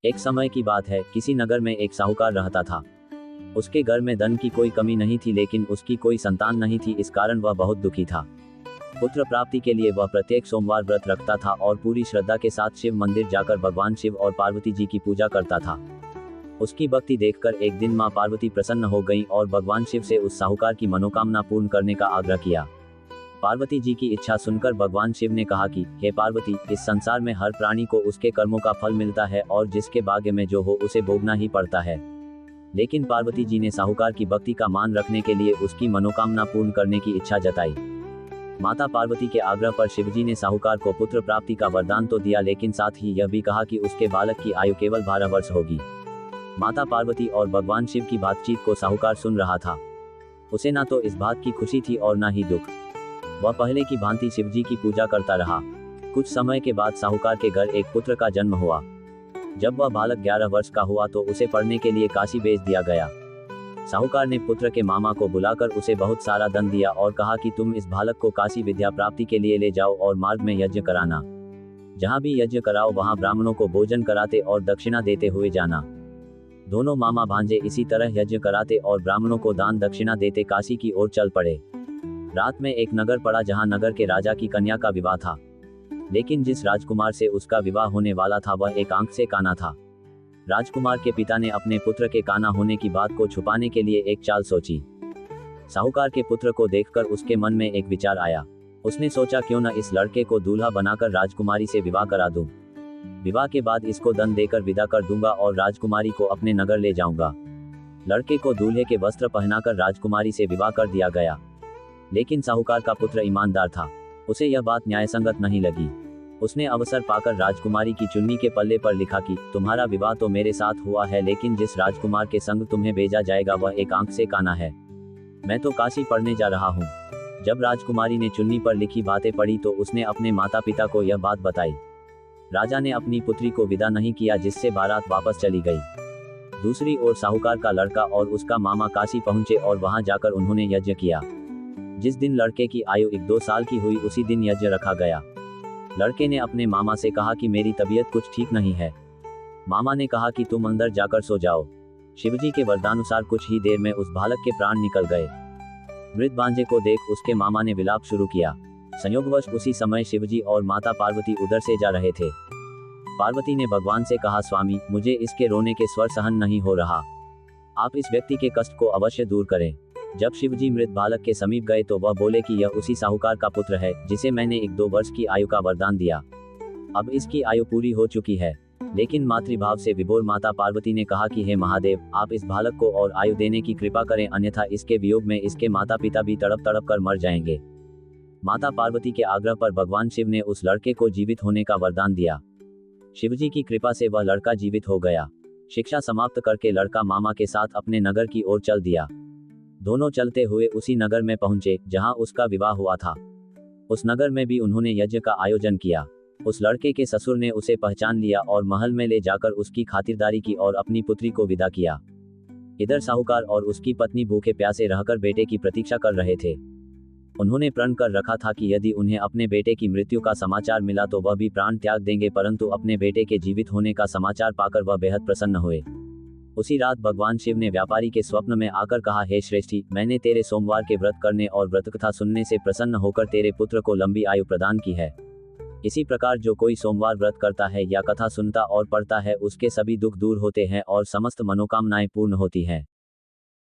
एक समय की बात है, किसी नगर में एक साहूकार रहता था। उसके घर में धन की कोई कमी नहीं थी, लेकिन उसकी कोई संतान नहीं थी। इस कारण वह बहुत दुखी था। पुत्र प्राप्ति के लिए वह प्रत्येक सोमवार व्रत रखता था और पूरी श्रद्धा के साथ शिव मंदिर जाकर भगवान शिव और पार्वती जी की पूजा करता था। उसकी भक्ति देखकर एक दिन मां पार्वती प्रसन्न हो गईं और भगवान शिव से उस साहूकार की मनोकामना पूर्ण करने का आग्रह किया। पार्वती जी की इच्छा सुनकर भगवान शिव ने कहा कि हे पार्वती, इस संसार में हर प्राणी को उसके कर्मों का फल मिलता है और जिसके भाग्य में जो हो उसे भोगना ही पड़ता है। लेकिन पार्वती जी ने साहूकार की भक्ति का मान रखने के लिए उसकी मनोकामना पूर्ण करने की इच्छा जताई। माता पार्वती के आग्रह पर शिवजी ने साहूकार को पुत्र प्राप्ति का वरदान तो दिया, लेकिन साथ ही यह भी कहा कि उसके बालक की आयु केवल 12 वर्ष होगी। माता पार्वती और भगवान शिव की बातचीत को साहूकार सुन रहा था। उसे ना तो इस बात की खुशी थी और ना ही दुख। वह पहले की भांति शिवजी की पूजा करता रहा। कुछ समय के बाद साहूकार के घर एक पुत्र का जन्म हुआ। जब वह बालक 11 वर्ष का हुआ तो उसे पढ़ने के लिए काशी भेज दिया गया। साहूकार ने पुत्र के मामा को बुलाकर उसे बहुत सारा धन दिया और कहा कि तुम इस बालक को काशी विद्या प्राप्ति के लिए ले जाओ और मार्ग में यज्ञ कराना। जहाँ भी यज्ञ कराओ वहाँ ब्राह्मणों को भोजन कराते और दक्षिणा देते हुए जाना। दोनों मामा भांजे इसी तरह यज्ञ कराते और ब्राह्मणों को दान दक्षिणा देते काशी की ओर चल पड़े। रात में एक नगर पड़ा जहाँ नगर के राजा की कन्या का विवाह था, लेकिन जिस राजकुमार से उसका विवाह होने वाला था वह एक आंख से काना था। राजकुमार के पिता ने अपने पुत्र के काना होने की बात को छुपाने के लिए एक चाल सोची। साहूकार के पुत्र को देखकर उसके मन में एक विचार आया। उसने सोचा क्यों न इस लड़के को दूल्हा बनाकर राजकुमारी से विवाह करा दूं। विवाह के बाद इसको धन देकर विदा कर दूंगा और राजकुमारी को अपने नगर ले जाऊंगा। लड़के को दूल्हे के वस्त्र पहनाकर राजकुमारी से विवाह कर दिया गया। लेकिन साहूकार का पुत्र ईमानदार था। उसे यह बात न्यायसंगत नहीं लगी। उसने अवसर पाकर राजकुमारी की चुन्नी के पल्ले पर लिखा कि तुम्हारा विवाह तो मेरे साथ हुआ है, लेकिन जिस राजकुमार के संग तुम्हें भेजा जाएगा वह एक आंख से काना है। मैं तो काशी पढ़ने जा रहा हूँ। जब राजकुमारी ने चुन्नी पर लिखी बातें पढ़ी तो उसने अपने माता पिता को यह बात बताई। राजा ने अपनी पुत्री को विदा नहीं किया, जिससे बारात वापस चली गई। दूसरी ओर साहूकार का लड़का और उसका मामा काशी पहुंचे और वहां जाकर उन्होंने यज्ञ किया। जिस दिन लड़के की आयु 1-2 साल की हुई उसी दिन यज्ञ रखा गया। लड़के ने अपने मामा से कहा कि मेरी तबीयत कुछ ठीक नहीं है। मामा ने कहा कि तुम अंदर जाकर सो जाओ। शिवजी के वरदानुसार कुछ ही देर में उस बालक के प्राण निकल गए। मृत भांजे को देख उसके मामा ने विलाप शुरू किया। संयोगवश उसी समय शिवजी और माता पार्वती उधर से जा रहे थे। पार्वती ने भगवान से कहा, स्वामी, मुझे इसके रोने के स्वर सहन नहीं हो रहा। आप इस व्यक्ति के कष्ट को अवश्य दूर करें। जब शिवजी मृत बालक के समीप गए तो वह बोले कि यह उसी साहूकार का पुत्र है जिसे मैंने 1-2 वर्ष की आयु का वरदान दिया। अब इसकी आयु पूरी हो चुकी है। लेकिन मातृभाव से विभोर माता पार्वती ने कहा कि हे महादेव, आप इस बालक को और आयु देने की कृपा करें, अन्यथा इसके वियोग में इसके माता पिता भी तड़प तड़प कर मर जाएंगे। माता पार्वती के आग्रह पर भगवान शिव ने उस लड़के को जीवित होने का वरदान दिया। शिवजी की कृपा से वह लड़का जीवित हो गया। शिक्षा समाप्त करके लड़का मामा के साथ अपने नगर की ओर चल दिया। दोनों चलते हुए उसी नगर में पहुंचे जहां उसका विवाह हुआ था। उस नगर में भी उन्होंने यज्ञ का आयोजन किया। उस लड़के के ससुर ने उसे पहचान लिया और महल में ले जाकर उसकी खातिरदारी की और अपनी पुत्री को विदा किया। इधर साहूकार और उसकी पत्नी भूखे प्यासे रहकर बेटे की प्रतीक्षा कर रहे थे। उन्होंने प्रण कर रखा था कि यदि उन्हें अपने बेटे की मृत्यु का समाचार मिला तो वह भी प्राण त्याग देंगे, परंतु अपने बेटे के जीवित होने का समाचार पाकर वह बेहद प्रसन्न हुए। उसी रात भगवान शिव ने व्यापारी के स्वप्न में आकर कहा, हे श्रेष्ठी, मैंने तेरे सोमवार के व्रत करने और व्रत कथा सुनने से प्रसन्न होकर तेरे पुत्र को लंबी आयु प्रदान की है। इसी प्रकार जो कोई सोमवार व्रत करता है या कथा सुनता और पढ़ता है उसके सभी दुख दूर होते हैं और समस्त मनोकामनाएं पूर्ण होती हैं।